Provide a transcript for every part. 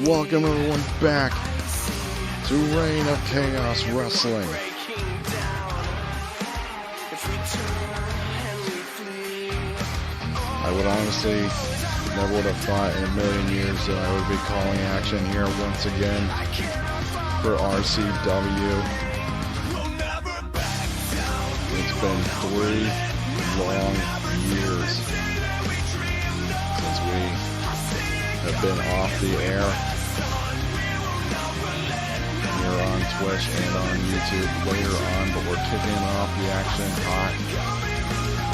Welcome everyone back to Reign of Chaos Wrestling. I would honestly never would have thought in a million years that I would be calling action here once again for RCW. It's been 3 long years since we have been off the air here on Twitch and on YouTube later on, but we're kicking off the action hot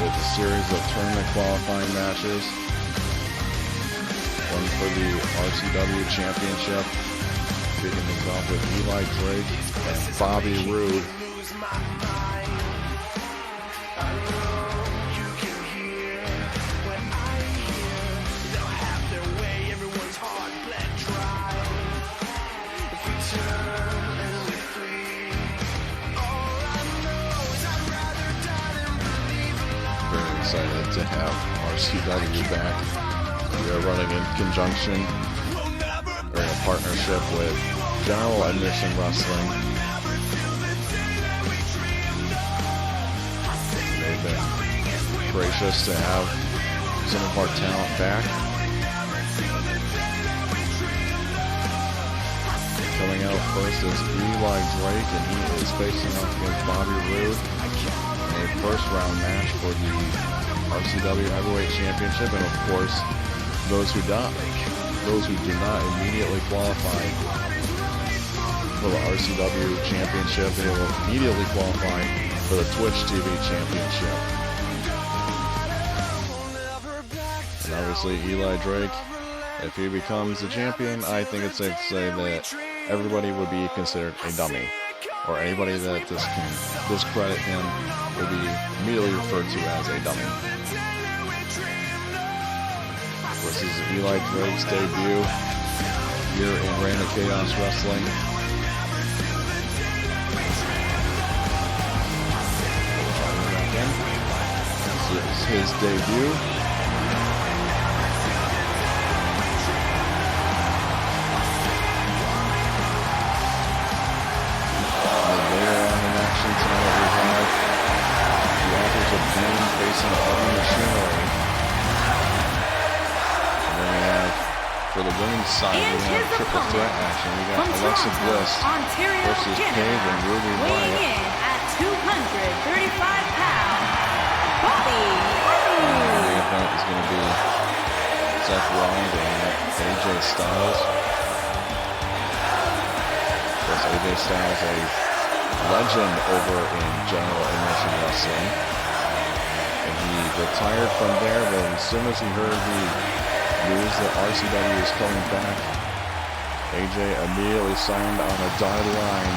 with a series of tournament qualifying matches. One for the RCW Championship, kicking things off with Eli Drake and Bobby Roode. Excited to have RCW back. We are running in conjunction or in a partnership with General Admission Wrestling. They've been gracious to have some of our talent back. Coming out first is Eli Drake, and he is facing off against Bobby Roode. A first round match for the RCW Heavyweight Championship, and of course those who do not immediately qualify for the RCW Championship, they will immediately qualify for the Twitch TV Championship. And obviously Eli Drake, if he becomes the champion, I think it's safe to say that everybody would be considered a dummy, or anybody that can discredit him will be immediately referred to as a dummy. This is Eli Drake's debut here in Reign of Chaos Wrestling. This is his debut. Facing heavy machinery. And then we have, for the women's side, we have triple threat action. We got Alexa Bliss versus Paige and Ruby Riott. In at 235 pounds, Bobby Roode. The event is going to be Seth Rollins and AJ Styles. Of course, AJ Styles, a legend over in General Admission Wrestling. He retired from there, but as soon as he heard the news that RCW is coming back, AJ immediately signed on a dotted line,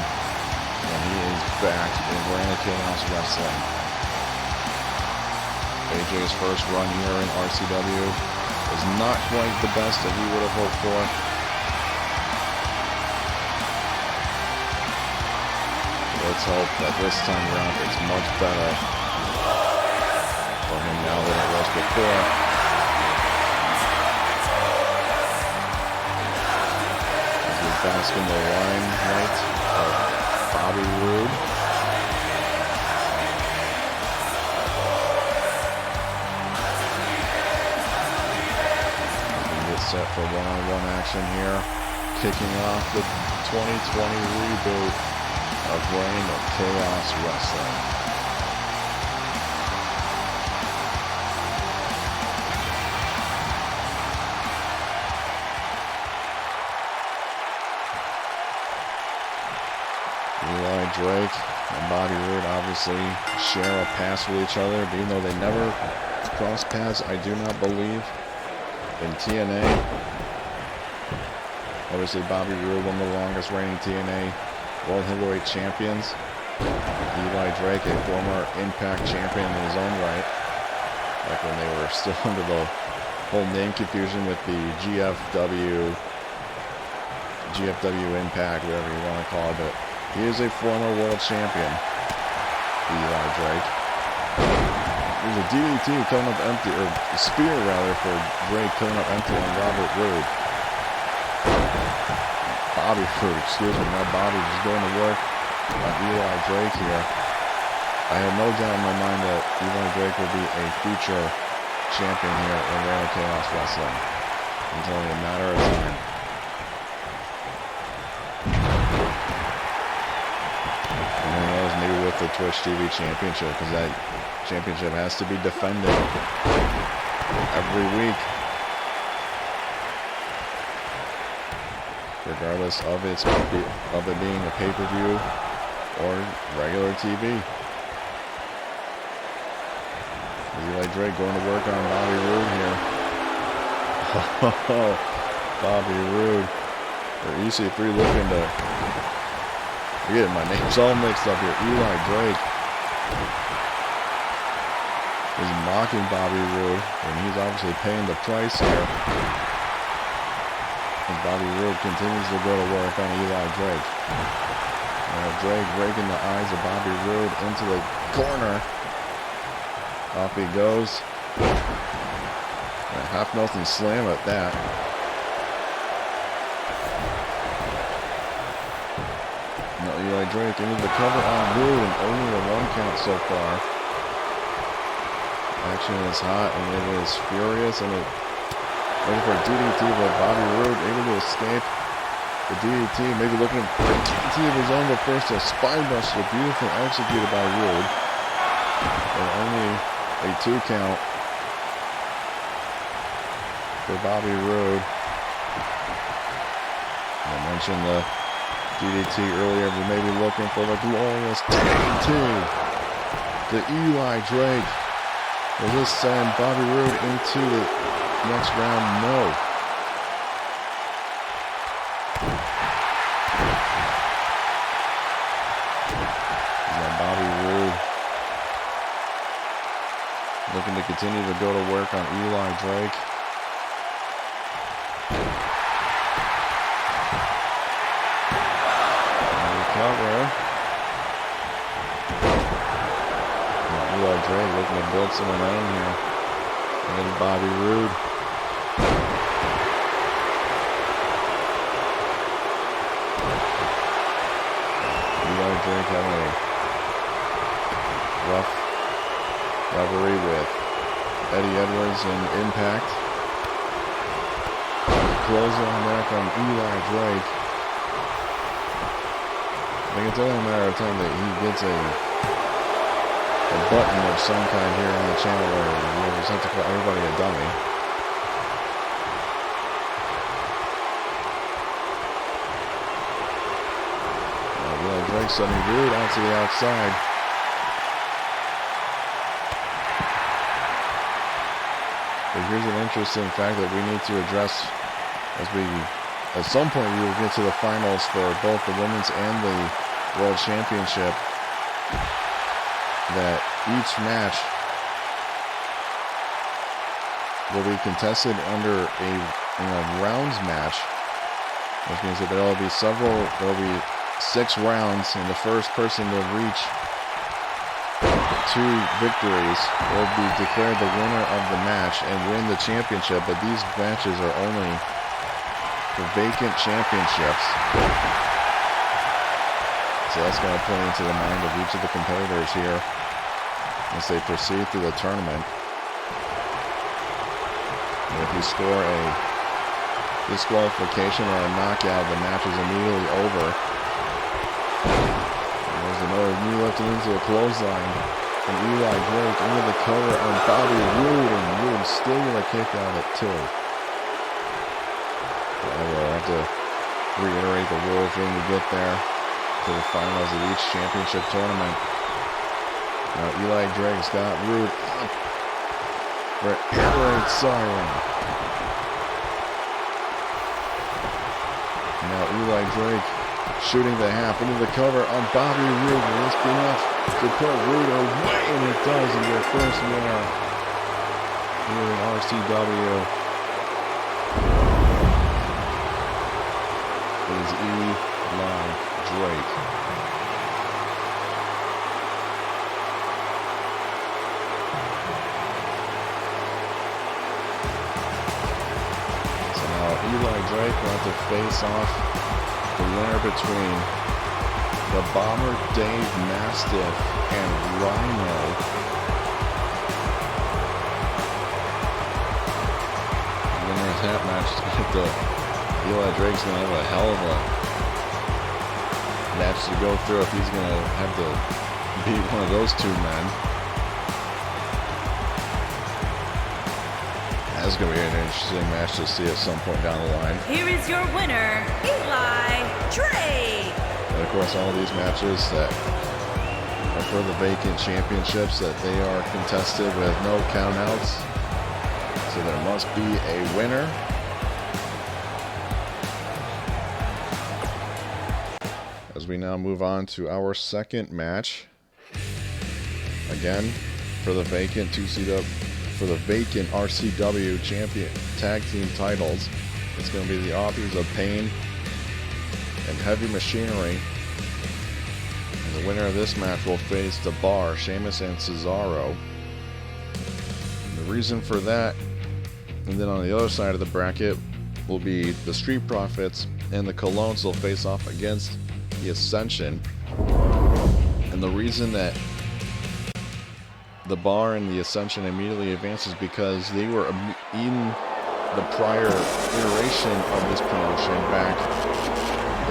and he is back in Reign of Chaos Wrestling. AJ's first run here in RCW is not quite the best that he would have hoped for. Let's hope that this time around it's much better for him now than it was before. As we bask in the limelight of Bobby Roode. We get set for one-on-one action here, kicking off the 2020 reboot of Reign of Chaos Wrestling. Eli Drake and Bobby Roode obviously share a past with each other, even though they never cross paths, I do not believe, in TNA. Obviously, Bobby Roode, one of the longest reigning TNA World Heavyweight Champions. Eli Drake, a former Impact champion in his own right, like when they were still under the whole name confusion with the GFW Impact, whatever you want to call it, but he is a former world champion, Eli Drake. There's a DDT coming up empty, or a spear rather, for Drake coming up empty on Robert Roode. Bobby Roode, excuse me. Now Bobby just going to work on Eli Drake here. I have no doubt in my mind that Eli Drake will be a future champion here in World of Chaos Wrestling. It's only a matter of time. And who knows, maybe with the Twitch TV Championship, because that championship has to be defended every week, regardless of it being a pay-per-view or regular TV. Eli Drake going to work on Bobby Roode here. Oh, Bobby Roode or EC3 looking to. I'm getting my names all mixed up here. Eli Drake is mocking Bobby Roode, and he's obviously paying the price here. As Bobby Roode continues to go to work on Eli Drake. Drake breaking the eyes of Bobby Roode into the corner. Off he goes. A half-nothing slam at that. Now Eli Drake into the cover on Roode, and only a 1 count so far. Action is hot and it is furious, and it looking for a DDT, but Bobby Roode able to escape the DDT, maybe looking for a DDT of his own, but first a spine buster, beautifully executed by Roode. And only a 2 count for Bobby Roode. I mentioned the DDT earlier. We may be looking for the glorious DDT to Eli Drake. Will this send Bobby Roode into the next round? No. Bobby Roode looking to continue to go to work on Eli Drake. Recover. Eli Drake looking to build some momentum here. And then Bobby Roode. Eli Drake having a rough rivalry with Eddie Edwards and Impact. Close on there from Eli Drake. I think it's only a matter of time that he gets a button of some kind here on the channel where we just have to call everybody a dummy. Eli Drake sending Roode out to the outside. But here's an interesting fact that we need to address at some point we will get to the finals for both the women's and the world championship, that each match will be contested under a rounds match, which means that there will be 6 rounds, and the first person to reach 2 victories will be declared the winner of the match and win the championship. But these matches are only for vacant championships. So that's going to play into the mind of each of the competitors here as they proceed through the tournament. And if you score a disqualification or a knockout, the match is immediately over. There's another knee lifted into a clothesline from Eli Drake into the cover on Bobby Roode, and Roode still going to kick out at 2. I will have to reiterate the rules when we get there to the finals of each championship tournament. Now Eli Drake's got Roode up for an air raid siren. Now Eli Drake shooting the half into the cover on Bobby Roode. Will this be enough to put Roode away? And it does in your first winner here in RCW. Is Eli Drake. So now Eli Drake will have to face off the winner between the Bomber Dave Mastiff and Rhino. The winner of that match is going to Eli Drake's going to have a hell of a match to go through if he's going to have to beat one of those two men. That's going to be an interesting match to see at some point down the line. Here is your winner, Eli Drake. And of course, all these matches that are for the vacant championships, that they are contested with no countouts. So there must be a winner. As we now move on to our second match. Again, for the vacant for the vacant RCW champion tag team titles. It's going to be the Authors of Pain and Heavy Machinery. And the winner of this match will face the Bar, Sheamus and Cesaro. And the reason for that, and then on the other side of the bracket, will be the Street Profits and the Colognes will face off against the Ascension. And the reason that the Bar and the Ascension immediately advances because they were in the prior iteration of this promotion back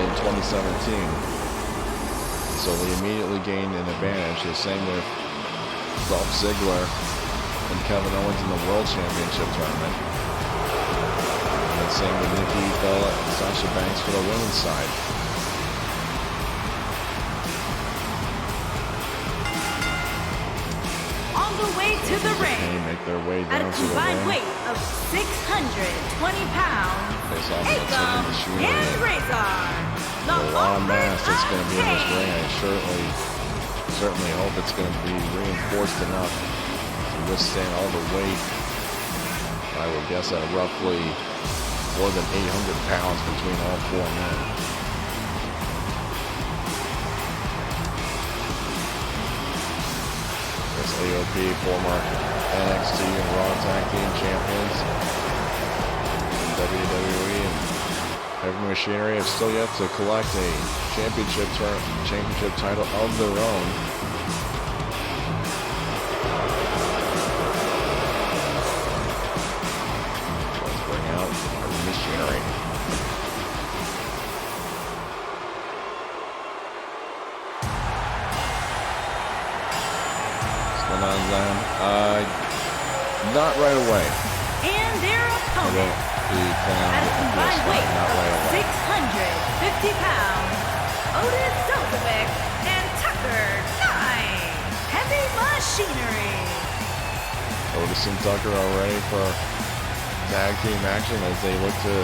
in 2017. So they immediately gained an advantage. The same with Dolph Ziggler and Kevin Owens in the World Championship tournament. And the same with Nikki Bella and Sasha Banks for the women's side. To the ring. They make their way At down a to the combined ring. weight of 620 pounds, Face off Heavy against Heavy Machinery. and Razor. A lot of mass that's going to be in this ring. Pain. I certainly hope it's going to be reinforced enough to withstand all the weight. I would guess at roughly more than 800 pounds between all four men. There's AOP, former NXT and Raw Tag Team Champions in WWE, and Heavy Machinery have still yet to collect a championship title of their own. Let's bring out Heavy Machinery. What's going on, Zen? Not right away. And their opponent, at a combined weight of 650 pounds, Otis Zelkovic and Tucker 9, Heavy Machinery. Otis and Tucker are ready for tag team action as they look to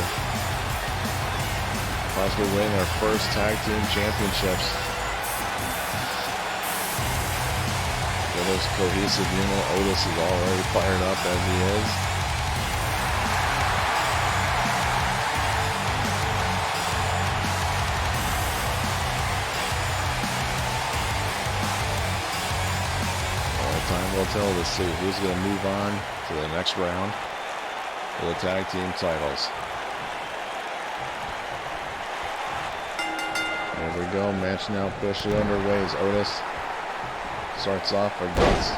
possibly win their first tag team championships. For this cohesive unit, Otis is already fired up as he is. Time will tell to see who's going to move on to the next round for the tag team titles. There we go. Match now officially underway as Otis starts off against,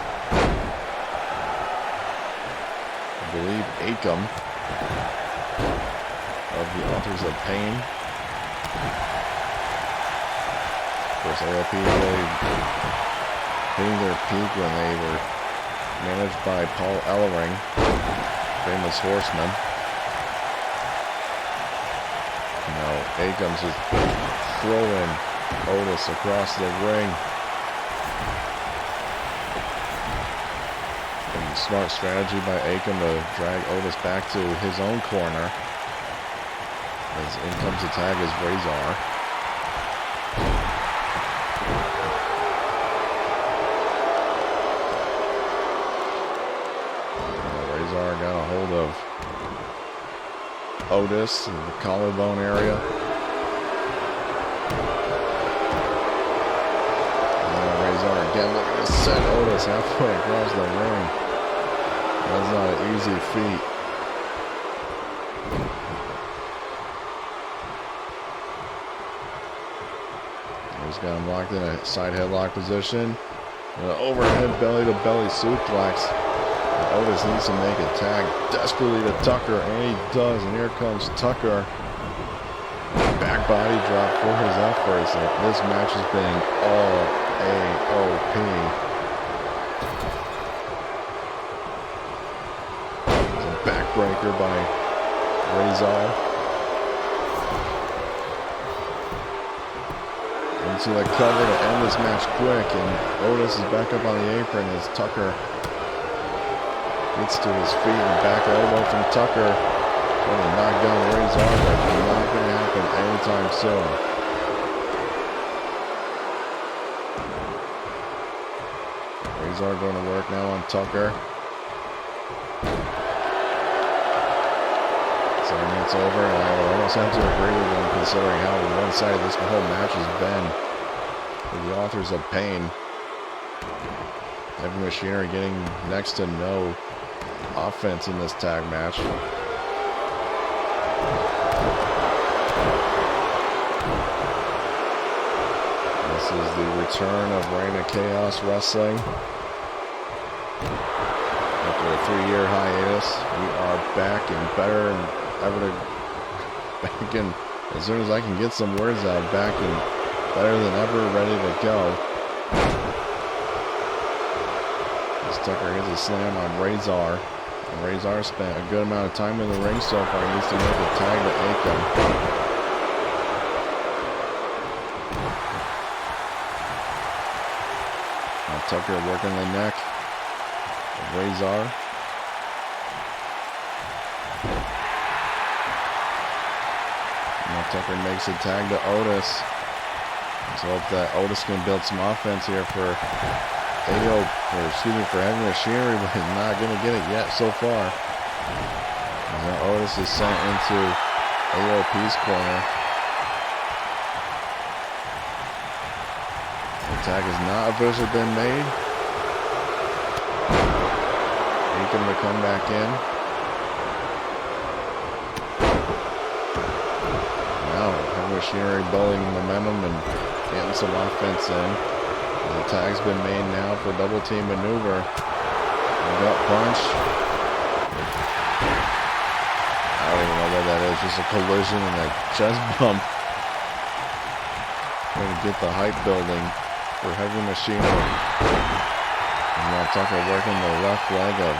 I believe, Akam of the Authors of Pain. Of course, AOP really hitting their peak when they were managed by Paul Ellering, famous horseman. Now Akam's just throwing Otis across the ring. And smart strategy by Akam to drag Otis back to his own corner. As in comes to tag is Razor. Got a hold of Otis in the collarbone area. And Razor again looking to send Otis halfway across the ring. That's not an easy feat. Tucker's got him locked in a side headlock position. An overhead belly-to-belly suplex. And Otis needs to make a tag desperately to Tucker, and he does. And here comes Tucker. Back body drop for his efforts. And this match has been all AOP. It's a backbreaker by Razor. Into the cover to end this match quick, and Otis is back up on the apron as Tucker gets to his feet, and back elbow from Tucker. Trying to knock down Razor, but not going to happen anytime soon. Razor going to work now on Tucker. 7 minutes over, and I almost have to agree with him considering how one-sided this whole match has been. For the authors of pain, Heavy Machinery getting next to no offense in this tag match. This is the return of Reign of Chaos Wrestling. After a 3-year hiatus, we are back and better than ever back in, as soon as I can get some words out, back and better than ever, ready to go. As Tucker hits a slam on Razor. And Razor spent a good amount of time in the ring so far. He needs to make a tag to Akam. Now Tucker working the neck of Razor. Now Tucker makes a tag to Otis. Let's hope that Otis can build some offense here for for Heavy Machinery, but he's not going to get it yet so far. Now Otis is sent into AOP's corner. The tag has not officially been made. Akam to come back in. Now Heavy Machinery building momentum and getting some offense in. The tag's been made now for double team maneuver. Gut punch. I don't even know what that is. Just a collision and a chest bump. Going to get the hype building for Heavy Machinery. And now Tucker working the left leg of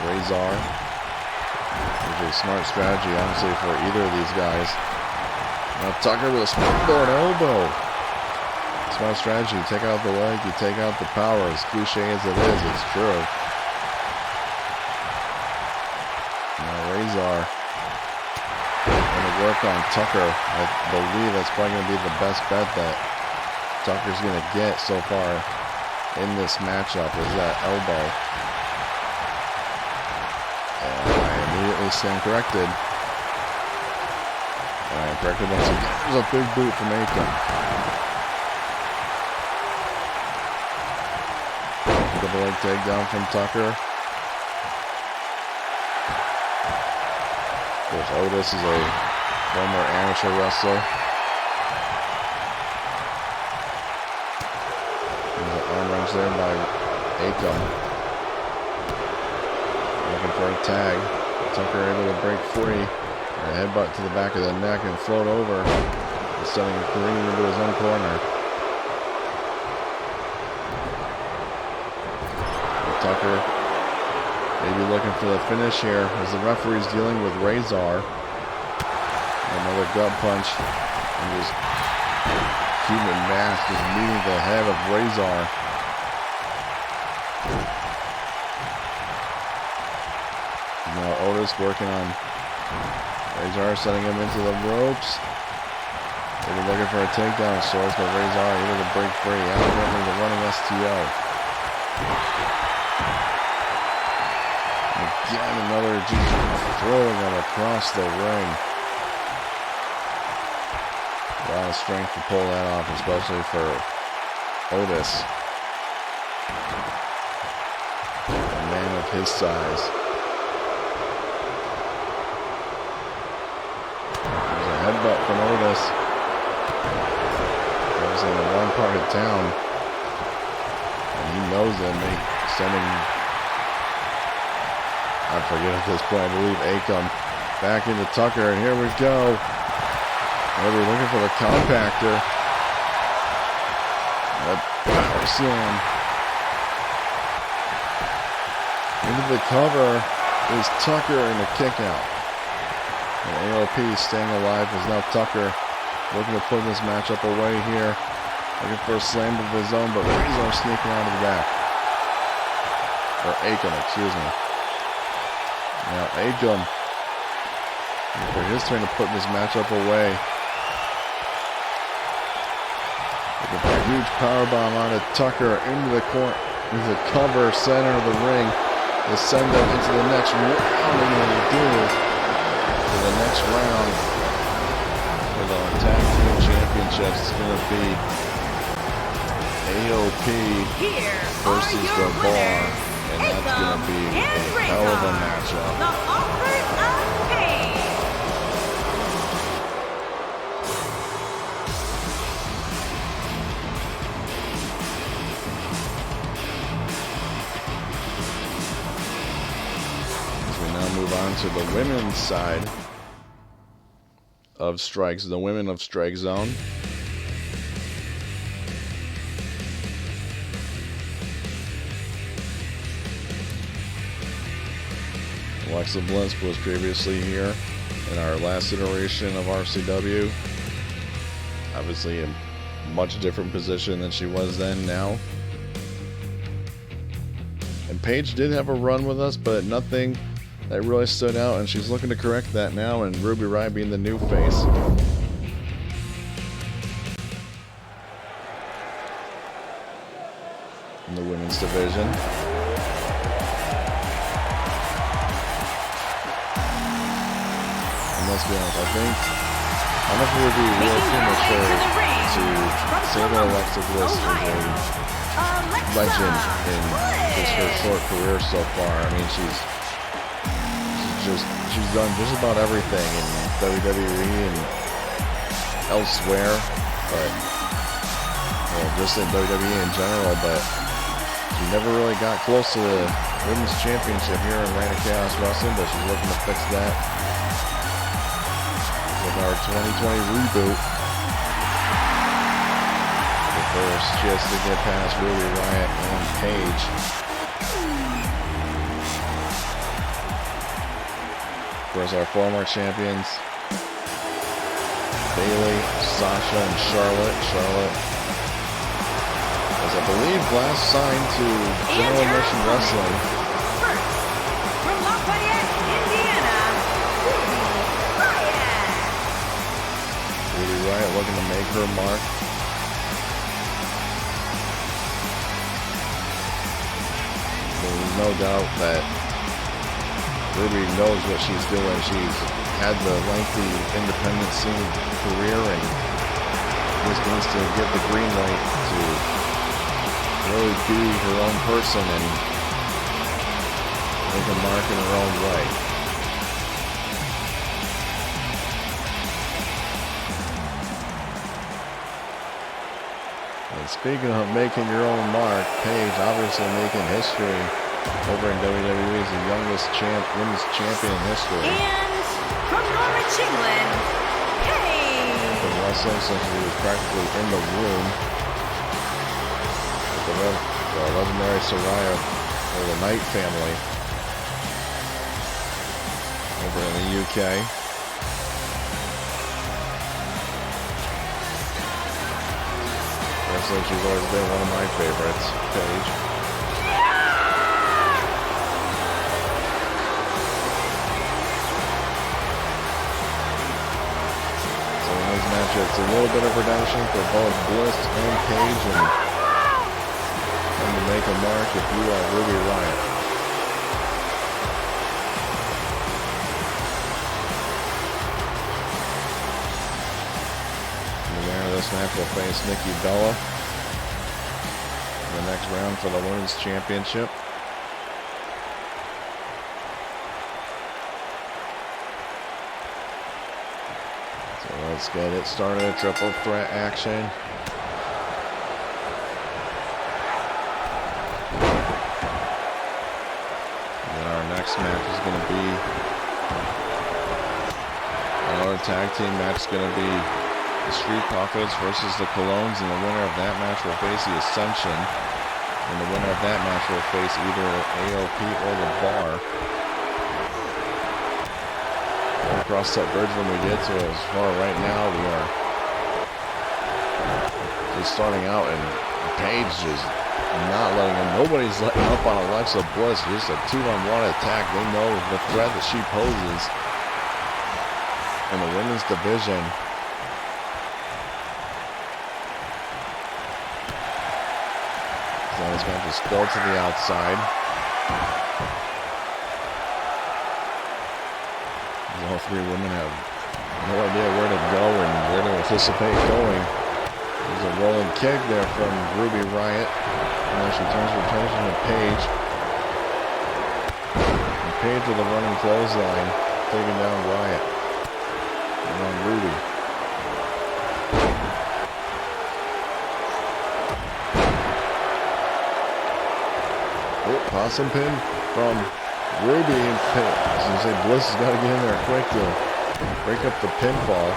Razor. Which is a smart strategy, honestly, for either of these guys. Now Tucker with a springboard elbow. Smart strategy. You take out the leg, you take out the power. As cliche as it is, it's true. Now Razor going to work on Tucker. I believe that's probably going to be the best bet that Tucker's going to get so far in this matchup, is that elbow. And I immediately stand corrected. And I am corrected once again. There's a big boot from Akam. Double leg takedown from Tucker. Of course, Otis is a former amateur wrestler. There's an arm wrench there by Akam. Looking for a tag. Tucker able to break free. And a headbutt to the back of the neck and float over. He's sending him careening into his own corner. Tucker maybe looking for the finish here as the referee's dealing with Razor. Another gut punch. And just human mass just meeting the head of Razor. Now Otis working on Razor, setting him into the ropes. Maybe looking for a takedown source, but Razor able to break free. Evidently the running STO. Again, another just throwing him across the ring. A lot of strength to pull that off, especially for Otis. A man of his size. There's a headbutt from Otis. obviously in the wrong part of town. And he knows them. Sending, I forget at this point, I believe Akam back into Tucker, and here we go. We're looking for the compactor. A power slam. Into the cover is Tucker and a kick out. And AOP staying alive is now Tucker looking to put this matchup away here. Looking for a slam of his own, but Razor sneaking out of the back. Or Akam, excuse me. Now Akam, for his turn to put this matchup away. Looking for a huge powerbomb onto Tucker into the corner. Into the cover, center of the ring. To send them into the next round. And when they do, to the next round for the tag team championships, it's going to be AOP versus the Bar. And that's going to be a hell of a matchup. The Authors of Pain. As we now move on to the women's side of Strikes, the women of StrikeZone. Alexa Bliss was previously here in our last iteration of RCW. Obviously in a much different position than she was then now. And Paige did have a run with us, but nothing that really stood out, and she's looking to correct that now, and Ruby Riott being the new face. In the women's division. Let's be honest, I don't know if it would be real premature to say that Alexa Bliss is a legend in just her short career so far. I mean, she's done just about everything in WWE and elsewhere, but just in WWE in general. But she never really got close to the women's championship here in Reign of Chaos Wrestling, but she's looking to fix that with our 2020 reboot. But first, she has to get past Ruby Riott and Paige. Of course, our former champions, Bayley, Sasha, and Charlotte. Charlotte was, I believe, last signed to General Mission Wrestling. From Lafayette, Indiana, Ruby Riott looking to make her mark. There's no doubt that Ruby knows what she's doing. She's had the lengthy independent scene career and just needs to get the green light to really be her own person and make a mark in her own way. And speaking of making your own mark, Paige obviously making history over in WWE as the youngest women's champion in history. and from Norwich, England, Paige. Been wrestling since she was practically in the womb. With the legendary Saraya or the Knight family over in the UK. Wrestling, she's always been one of my favorites, Paige. It's a little bit of redemption for both Bliss and Paige, and to make a mark if you are Ruby Riott. The winner of this match will face Nikki Bella in the next round for the Women's Championship. Let's get it started. Triple threat action. next match is going to be another tag team match. Is going to be the Street Profits versus the Colognes, and the winner of that match will face the Ascension. And the winner of that match will face either AOP or the Bar. We'll cross that bridge when we get to it. As far right now, we are just starting out, and Paige just not letting him. Nobody's letting up on Alexa Bliss. Just a 2-on-1 attack. They know the threat that she poses in the women's division. So this match is still to the outside. All three women have no idea where to go and where to anticipate going. There's a rolling kick there from Ruby Riott. And now she turns her attention to Paige. And Paige with a running clothesline, taking down Riott. And then Ruby. Oh, possum pin from Ruby, and I was going to say Bliss has got to get in there quick to break up the pinfall.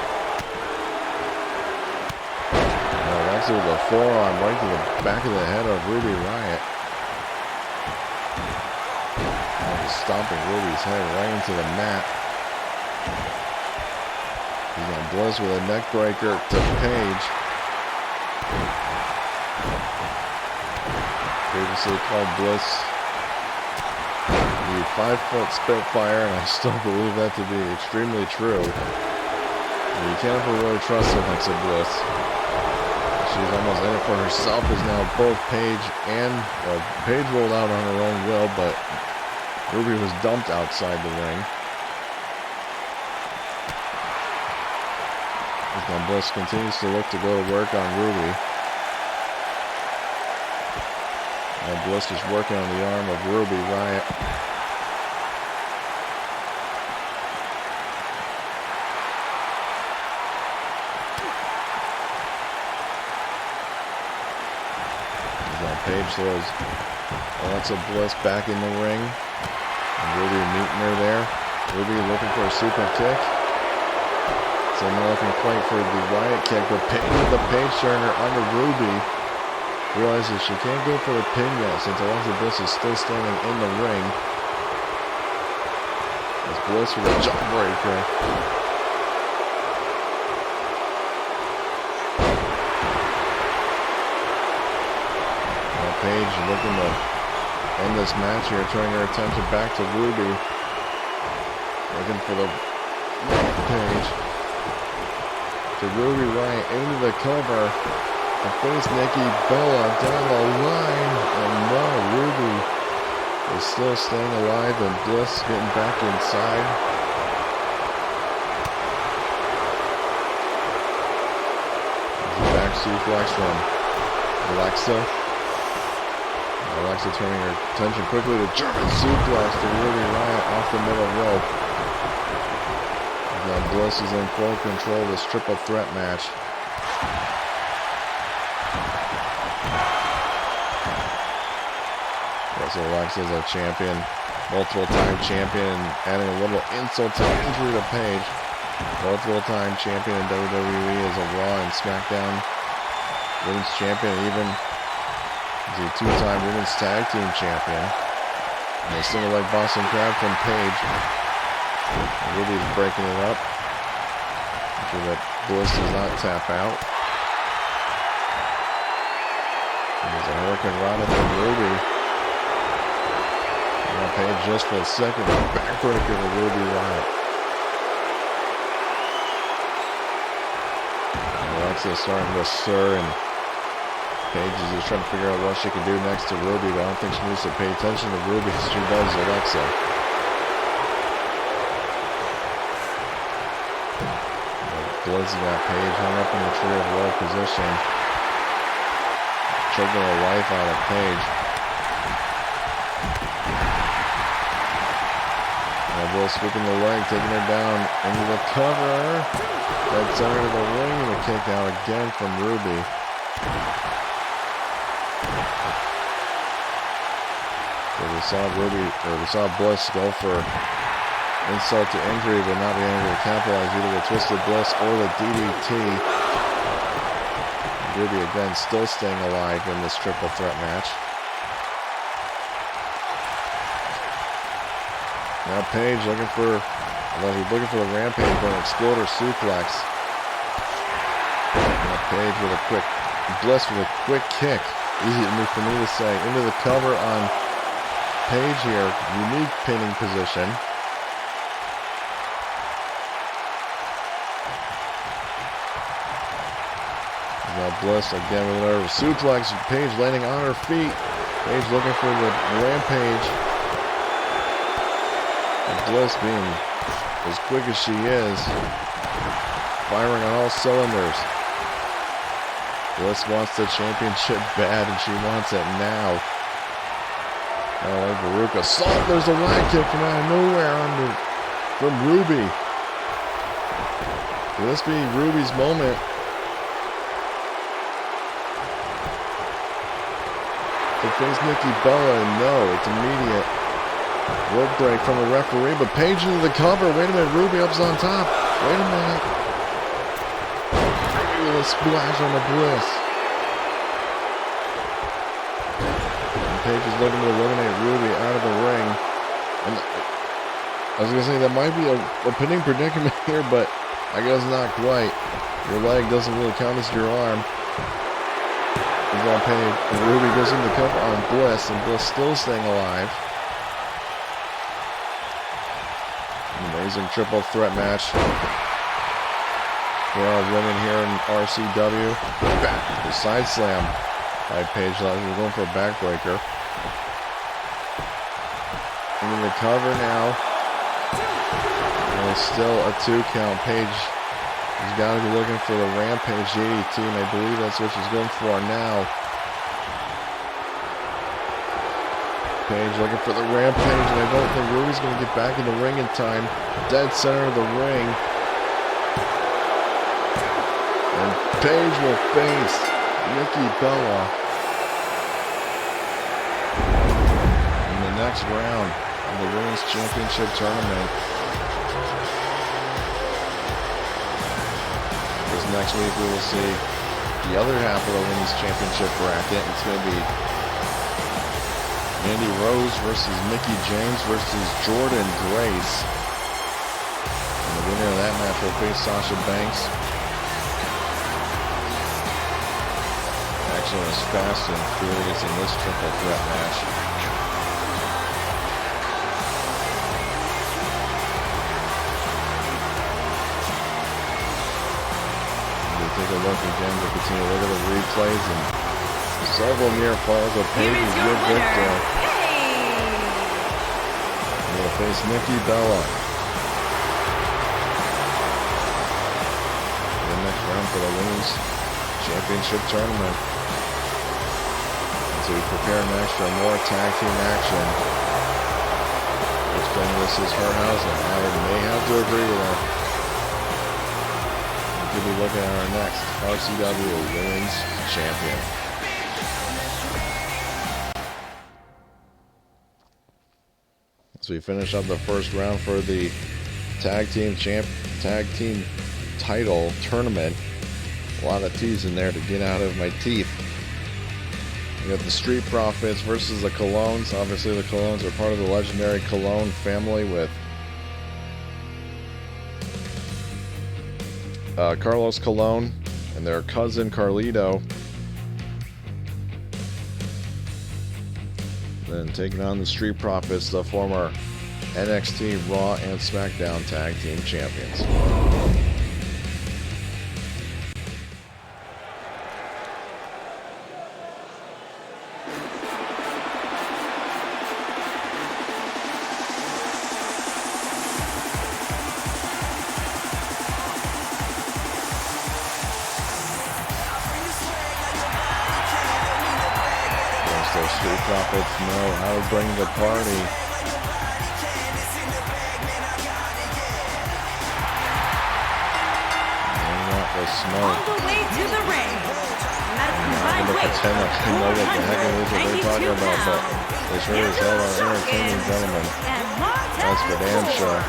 Alexa with a forearm right to the back of the head of Ruby Riott. Stomping Ruby's head right into the mat. He's on Bliss with a neck breaker to Paige. Previously called Bliss the 5-foot Spitfire, and I still believe that to be extremely true. You can't ever really trust Alexa Bliss. She's almost in it for herself, as now both Paige and Paige rolled out on her own will, but Ruby was dumped outside the ring. As now Bliss continues to look to go to work on Ruby. And Bliss is working on the arm of Ruby Riott. Paige throws Alexa Bliss back in the ring. And Ruby meeting her there. Ruby looking for a super kick. So now looking to fight for the Riott kick, but the Paige turner onto Ruby. Realizes she can't go for the pin yet since Alexa Bliss is still standing in the ring. As Bliss with a jawbreaker. Paige looking to end this match here, turning her attention back to Ruby. Looking for the Paige. To Ruby Riott into the cover. To face Nikki Bella down the line. And no, Ruby is still staying alive, and Bliss getting back inside. Back suplex from Alexa. Alexa turning her attention quickly to German suplex to Ruby Riott off the middle rope. Now Bliss is in full control of this triple threat match. So Alexa is our champion, multiple time champion, adding a little insult to injury to Paige. Multiple time champion in WWE as a Raw and SmackDown Women's champion, even the two-time Women's Tag Team champion. And a single leg Boston Crab from Paige. Ruby's breaking it up. Make sure that Bliss does not tap out. And there's a Hurricane Rana from Ruby. And Paige just for a second. Backbreaker to Ruby Riott. Alexa starting to stir, and Paige is just trying to figure out what she can do next to Ruby, but I don't think she needs to pay attention to Ruby as she does Alexa. Bliss got Paige hung up in the tree of woe position. Choking the life out of Paige. Now Bliss sweeping the leg, taking her down into the cover. That center to the ring, and a kick out again from Ruby. So we saw Bliss go for insult to injury, but not being able to capitalize either the Twisted Bliss or the DDT. Ruby again still staying alive in this triple threat match. Now Paige looking for the Rampage for an Exploder suplex. Now Paige with a quick Bliss with a quick kick. Easy for me to say. Into the cover on Paige here. Unique pinning position. Now Bliss again with another suplex. Paige landing on her feet. Paige looking for the Rampage. And Bliss being as quick as she is, firing on all cylinders. Bliss wants the championship bad, and she wants it now. Oh, Veruca. Salt, there's a leg kick from out of nowhere from Ruby. Will this be Ruby's moment? To face Nikki Bella, and no, it's immediate. Rope break from the referee, but Paige into the cover. Wait a minute, Ruby up's on top. Wait a minute. With a splash on the Bliss. And Paige is looking to eliminate Ruby out of the ring. And I was going to say, that might be a pinning predicament here, but I guess not quite. Your leg doesn't really count as your arm. He's on Paige, and Ruby goes in the cover on Bliss, and Bliss still staying alive. Amazing triple threat match. For our women here in RCW. Back, the side slam by Paige. We're going for a backbreaker. Into the cover now. And it's still a 2 count. Paige has got to be looking for the Rampage DDT, and I believe that's what she's going for now. Paige looking for the Rampage, and I don't think Ruby's going to get back in the ring in time. Dead center of the ring. And Paige will face Nikki Bella in the next round of the Women's Championship Tournament. Because next week we will see the other half of the Women's Championship bracket. It's going to be Mandy Rose versus Mickie James versus Jordan Grace. And the winner of that match will face Sasha Banks. Action was fast and furious in this triple threat match. We'll take a look again. We'll continue to look at the replays and several near falls of Paige's good victory. We'll face Nikki Bella. The next round for the Women's Championship Tournament. As we prepare next for more tag team action. Which then this is her house, and I may have to agree with her. We'll be looking at our next RCW Women's Champion. So we finish up the first round for the tag team title tournament. A lot of T's in there to get out of my teeth. We got the Street Profits versus the Colognes. Obviously the Colognes are part of the legendary Colon family with Carlos Colon and their cousin Carlito. Then taking on the Street Profits, the former NXT, Raw, and SmackDown Tag Team Champions. Those Street Profits know how to bring the party. All the way to the ring, I'm going to pretend like I know what the heck it is that they're talking about, but they sure as hell are entertaining gentlemen. That's for damn sure.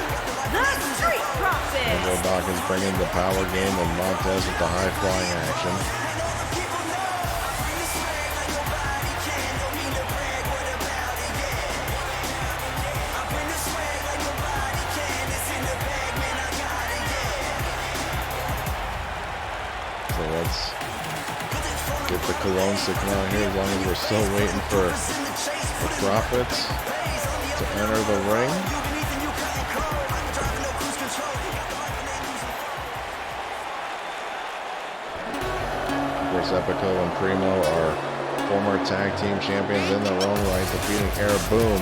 Angelo Dawkins bringing the power game and Montez with the high-flying action. So let's get the cologne sticking out here as long as we're still waiting for the Profits to enter the ring. Of course, Epico and Primo are former tag team champions in their own right, defeating Air Boom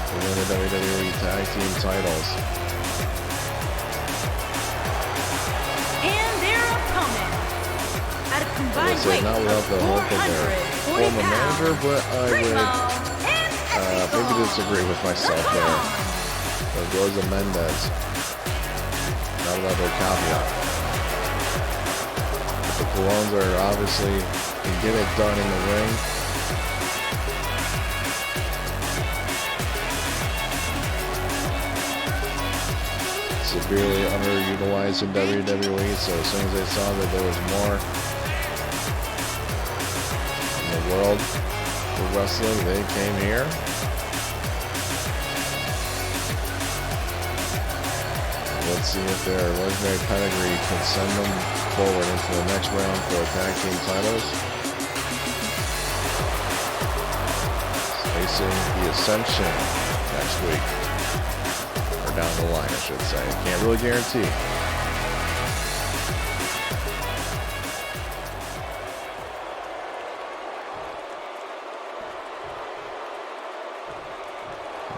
to win the WWE Tag Team titles. I would say not without the help of their former manager, but I would maybe disagree with myself there. So Rosa Mendez, not without their caveat. The Colognes are obviously can get it done in the ring. Severely underutilized in WWE, so as soon as they saw that there was more world for wrestling, they came here. Let's see if their legendary pedigree can send them forward into the next round for tag team titles. Facing the Ascension next week. Or down the line, I should say. Can't really guarantee.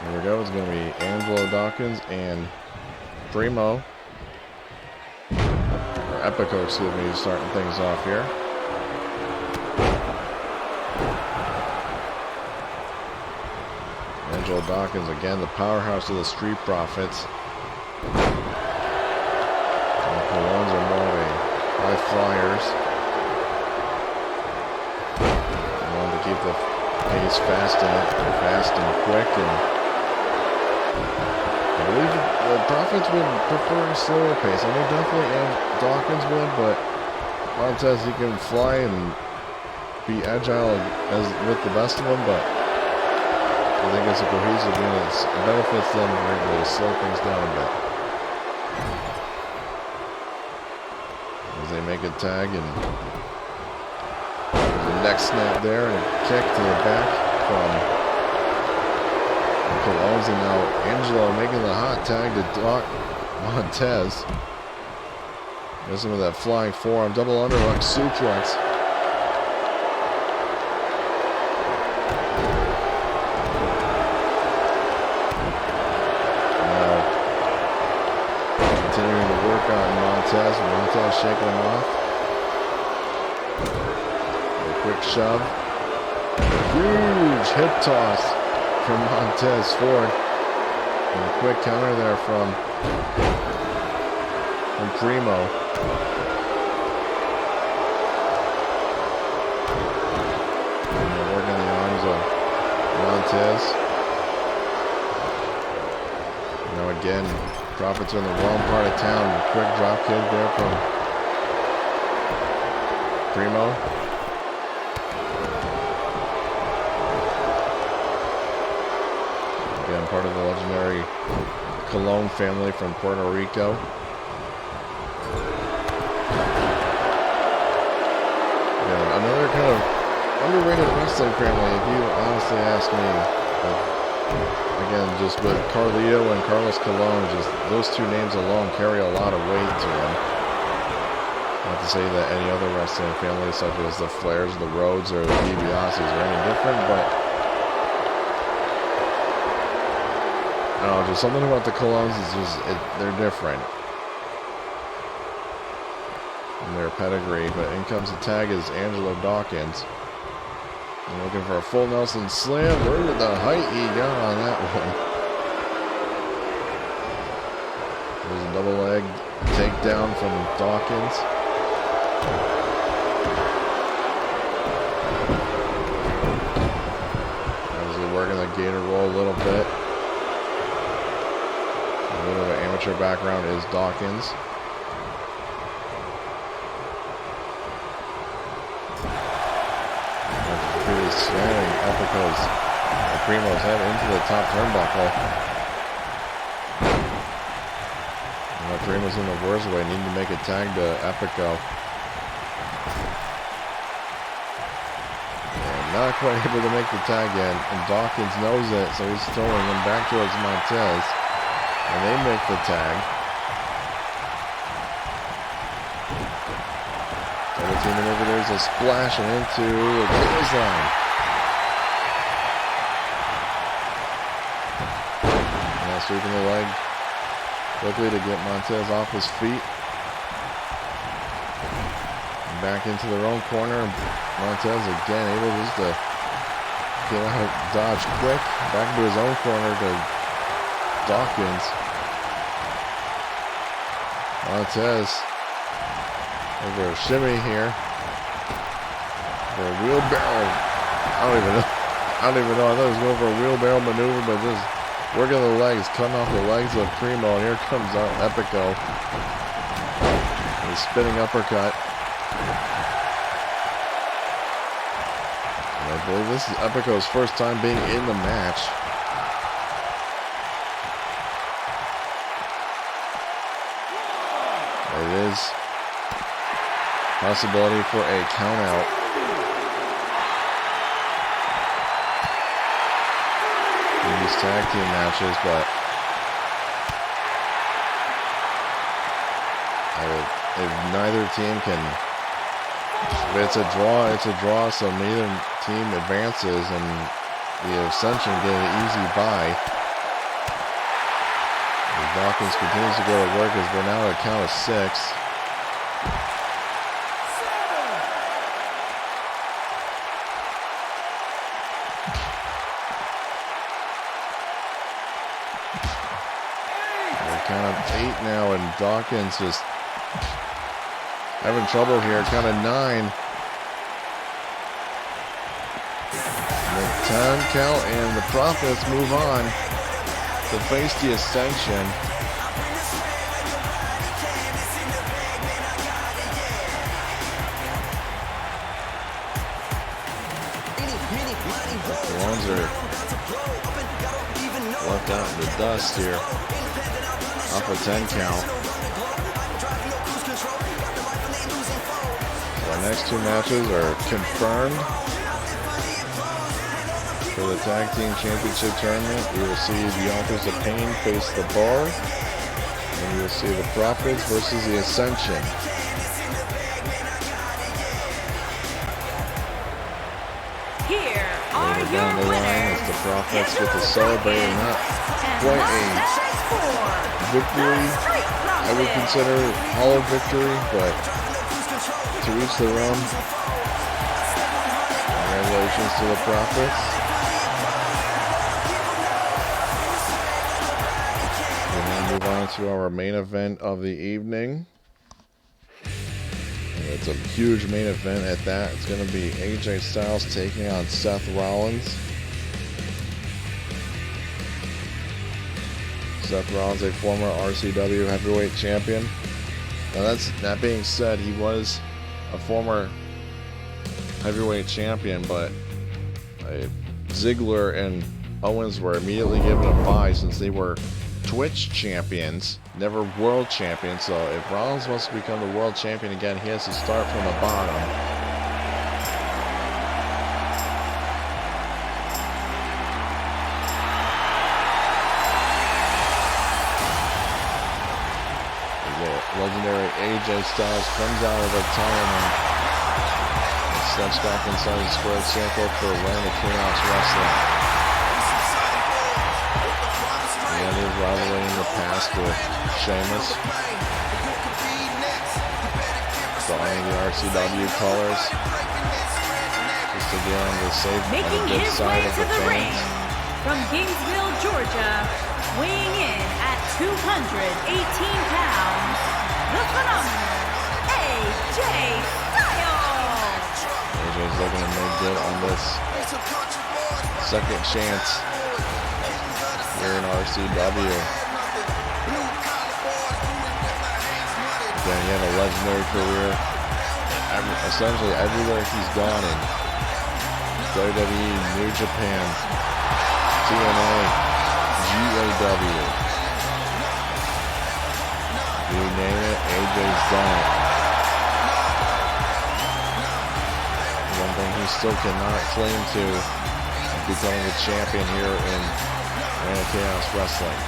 Here we go. It's going to be Angelo Dawkins and Primo, or Epico, excuse me, starting things off here. Angelo Dawkins, again, the powerhouse of the Street Profits. And the Colognes are more of a high flyers. They wanted to keep the pace fast and quick, and I believe the Profits would prefer a slower pace. I know definitely Dawkins would, but Montez, he can fly and be agile as with the best of them, but I think as a cohesive unit, it benefits them to slow things down a bit. As they make a tag, and there's a neck snap there and a kick to the back from Colognes, and now Angelo making the hot tag to Doc Montez. Missing with that flying forearm, double underhook suplex. Now continuing to work on Montez. Montez shaking him off. A quick shove. A huge hip toss from Montez forward, and a quick counter there from Primo. And they're working the arms of Montez. Now again, Profits are in the wrong part of town. A quick drop kick there from Primo. Again, part of the legendary Colognes family from Puerto Rico. Yeah, another kind of underrated wrestling family, if you honestly ask me. Again, just with Carlito and Carlos Colon, just those two names alone carry a lot of weight to them. Not to say that any other wrestling family, such as the Flairs, the Rhodes, or the DiBiases, are any different, but I don't know, just something about the Colognes is just, they're different in their pedigree. But in comes the tag is Angelo Dawkins. And looking for a full Nelson slam. Where did the height he got on that one? There's a double leg takedown from Dawkins. working the gator roll a little bit. A little bit of amateur background is Dawkins. Really slamming Epico's Primo's head into the top turnbuckle. And Primo's in the worst way, needing to make a tag to Epico. Not quite able to make the tag in, and Dawkins knows it, so he's throwing him back towards Montez, and they make the tag. Double teaming over there's a splash and into a clothesline. Now sweeping the leg quickly to get Montez off his feet. Back into their own corner. Montez again able just to get out, dodge quick. Back into his own corner to Dawkins. Montez over a shimmy here for a wheelbarrow. I don't even know. I thought he was going for a wheelbarrow maneuver, but just working the legs, cutting off the legs of Primo. And here comes out Epico. A spinning uppercut. I believe this is Epico's first time being in the match. It is possibility for a count out. In these tag team matches, but if neither team can. If it's a draw, so neither team advances, and the Ascension get an easy bye. As Dawkins continues to go to work as we're now at a count of 6. We're at count of 8 now, and Dawkins just having trouble here. Count of 9. The 10 count, and the Profits move on to face the Ascension. The ones are left out in the dust here. Off a 10 count. Our next 2 matches are confirmed. For the Tag Team Championship Tournament, we will see the Authors of Pain face the Bar. And we will see the Profits versus the Ascension. Here are down the your line winners. as the Profits get to celebrate not quite a victory. I would consider hollow victory, but to each their own. Congratulations to the Profits. We'll now move on to our main event of the evening. And it's a huge main event at that. It's going to be AJ Styles taking on Seth Rollins. Seth Rollins, a former RCW heavyweight champion. Now that being said, he was a former heavyweight champion, but Ziggler and Owens were immediately given a bye since they were Twitch champions, never world champions. So if Rollins wants to become the world champion again, he has to start from the bottom. Legendary AJ Styles comes out of retirement and steps back inside the squared circle for Land of Chaos Wrestling. He had his rivalry in the past with Sheamus, donning the RCW colors, just to get on the safe and the good side of the fans. From Gainesville, Georgia, weighing in at 218 pounds, the phenomenal AJ Styles. AJ's looking to make good on this second chance here in RCW. Again, he had a legendary career. Essentially everywhere he's gone in. WWE, New Japan, TNA, GAW. You name it, AJ's done it. One thing he still cannot claim to becoming a champion here in GAW Wrestling.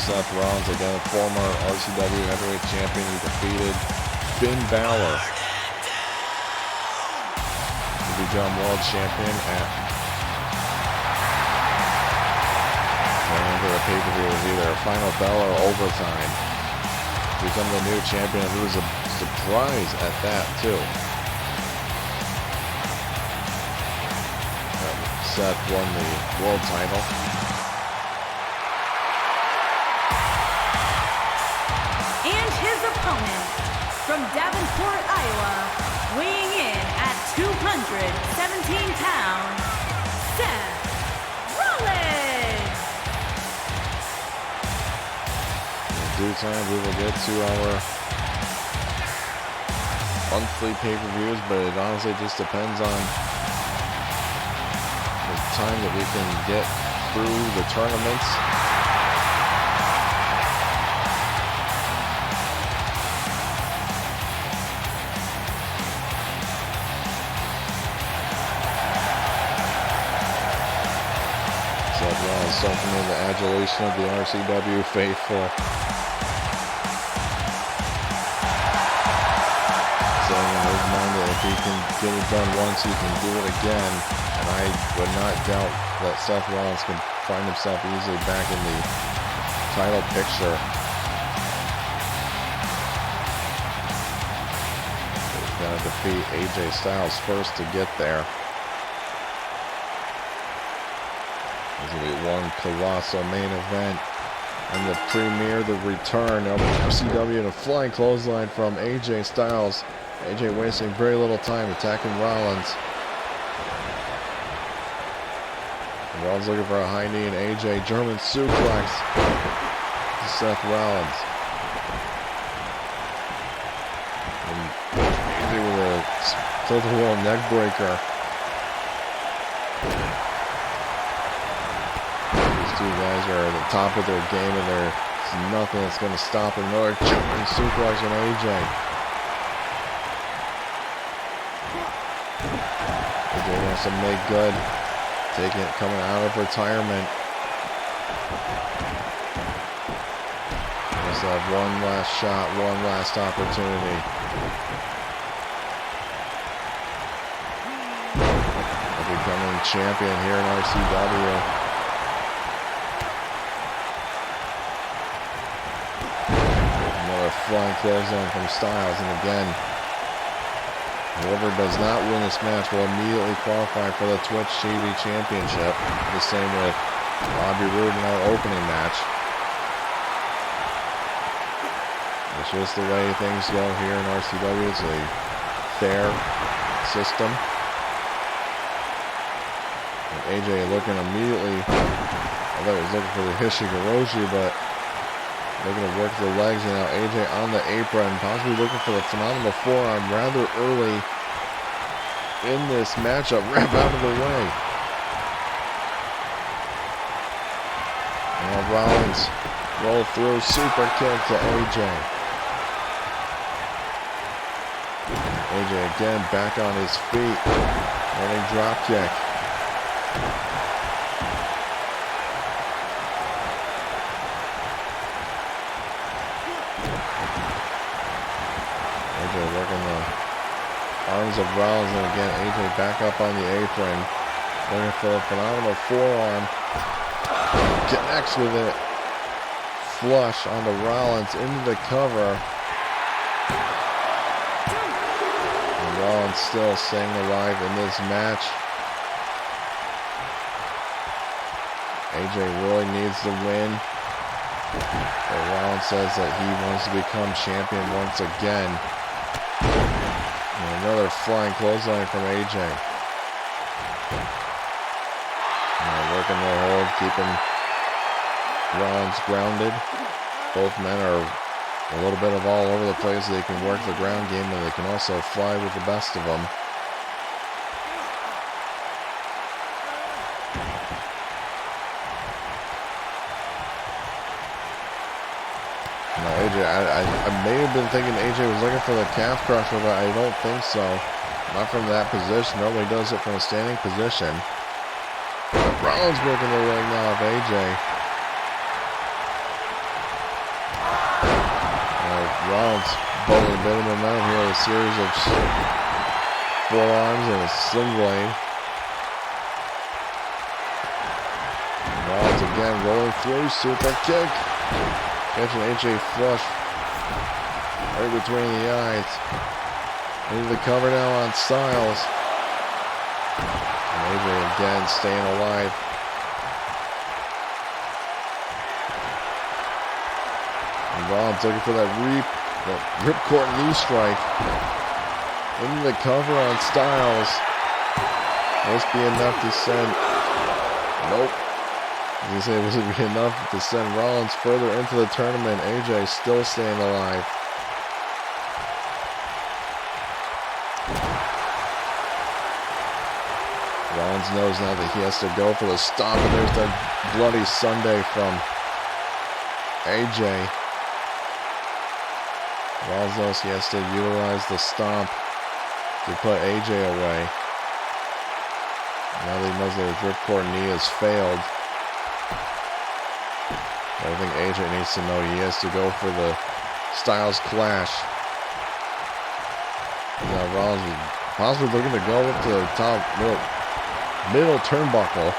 Seth Rollins, again, former RCW heavyweight champion. He defeated Finn Balor to become world champion at the pay-per-view. Was either a final bell or overtime. Become the new champion. It was a surprise at that too. Seth won the world title. Opponent from Davenport, Iowa, weighing in at 217 pounds, Seth Rollins. In due time, we will get to our monthly pay-per-views, but it honestly just depends on the time that we can get through the tournaments. Something in the adulation of the RCW faithful. Saying in his mind that if he can get it done once, he can do it again. And I would not doubt that Seth Rollins can find himself easily back in the title picture. He's got to defeat AJ Styles first to get there. This will be one colossal main event and the premiere, the return of RCW, and a flying clothesline from AJ Styles. AJ wasting very little time attacking Rollins. And Rollins looking for a high knee, and AJ German suplex to Seth Rollins. And AJ with a tilt-a-whirl neck breaker. Two guys are at the top of their game, and there's nothing that's going to stop them. Another jumping suplex on AJ. AJ wants to make good, taking it, coming out of retirement. Wants to have one last shot, one last opportunity. Becoming champion here in RCW. Flying clothesline from Styles, and again, whoever does not win this match will immediately qualify for the Twitch TV Championship. The same with Bobby Roode in our opening match. It's just the way things go here in RCW. It's a fair system. And AJ looking immediately, I thought he was looking for the Hishigoroshi, but looking to work the legs, and now AJ on the apron, possibly looking for the phenomenal forearm rather early in this matchup. Wrap out of the way. Now Rollins roll through, super kick to AJ. AJ again back on his feet, running drop kick. Working the arms of Rollins, and again AJ back up on the apron, looking for a phenomenal forearm. Connects with it, flush onto Rollins into the cover. And Rollins still staying alive in this match. AJ really needs the win. But Rollins says that he wants to become champion once again. And another flying clothesline from AJ. Working their hold, keeping Rollins grounded. Both men are a little bit of all over the place. They can work the ground game, and they can also fly with the best of them. Now AJ, I may have been thinking AJ was looking for the calf crusher, but I don't think so. Not from that position. Normally does it from a standing position. Rollins working the leg now of AJ. Rollins building a bit of momentum here with a series of forearms and a sling blade. Rollins again rolling through, super kick. Catching AJ flush right between the eyes. Into the cover now on Styles. AJ again staying alive. And Rollins looking for that ripcord knee strike. Into the cover on Styles. Must be enough to send. Nope. I was going to say it wasn't be enough to send Rollins further into the tournament. AJ still staying alive. Rollins knows now that he has to go for the stomp, and there's that bloody Sunday from AJ. Rollins knows he has to utilize the stomp to put AJ away. Now that he knows that his ripcord knee has failed, I think AJ needs to know he has to go for the Styles Clash. Now Rollins is possibly looking to go up to the top middle turnbuckle.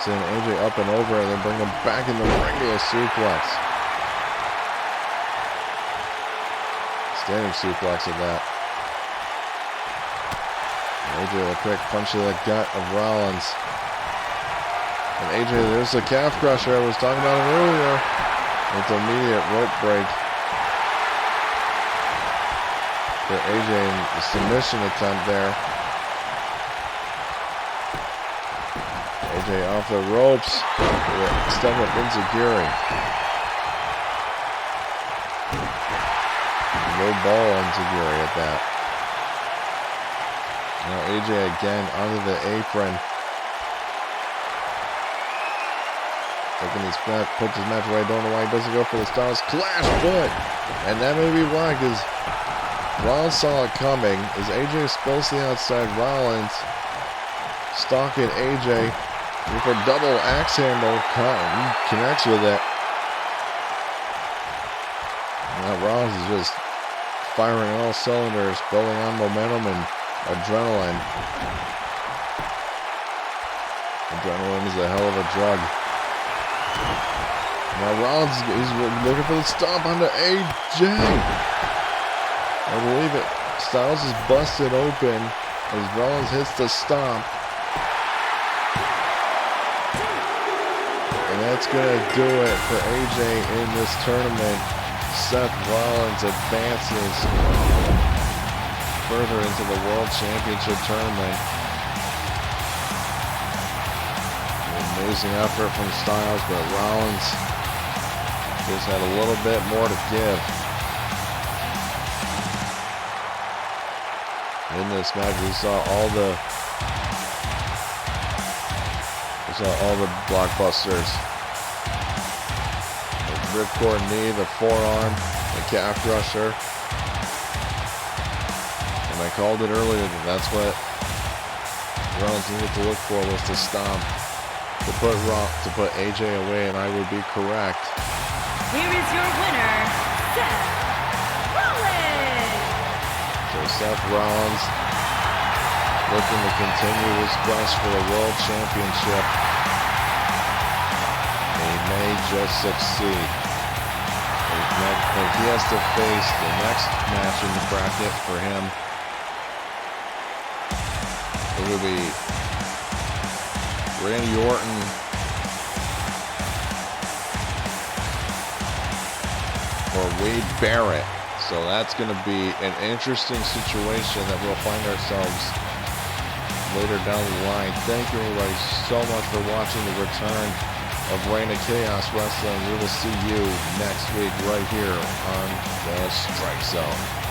Send AJ up and over and then bring him back in the regular suplex. Standing suplex at that. AJ with a quick punch to the gut of Rollins. And AJ, there's the calf crusher I was talking about earlier. With the immediate rope break. For AJ in the submission attempt there. AJ off the ropes. Step up Enziguri. No ball Enziguri at that. Now AJ again onto the apron. Taking his puts his match away. Don't know why he doesn't go for the Styles Clash, but and that may be why, because Rollins saw it coming. As AJ spills the outside, Rollins stalking AJ. For double axe handle, connects with it. Now Rollins is just firing all cylinders, building on momentum and adrenaline. Adrenaline is a hell of a drug. Now Rollins is looking for the stomp onto AJ. I believe it. Styles is busted open as Rollins hits the stomp. And that's going to do it for AJ in this tournament. Seth Rollins advances further into the World Championship tournament. Amazing effort from Styles, but Rollins just had a little bit more to give. In this match, we saw all the blockbusters. The ripcord knee, the forearm, the calf crusher. And I called it earlier that that's what Rollins needed to look for, was to stomp, to put AJ away, and I would be correct. Here is your winner, Seth Rollins. So Seth Rollins looking to continue his quest for the World Championship. He may just succeed. But he has to face the next match in the bracket for him. It will be Randy Orton or Wade Barrett. So that's going to be an interesting situation that we'll find ourselves later down the line. Thank you everybody so much for watching the return of Reign of Chaos Wrestling. We will see you next week right here on the Strike Zone.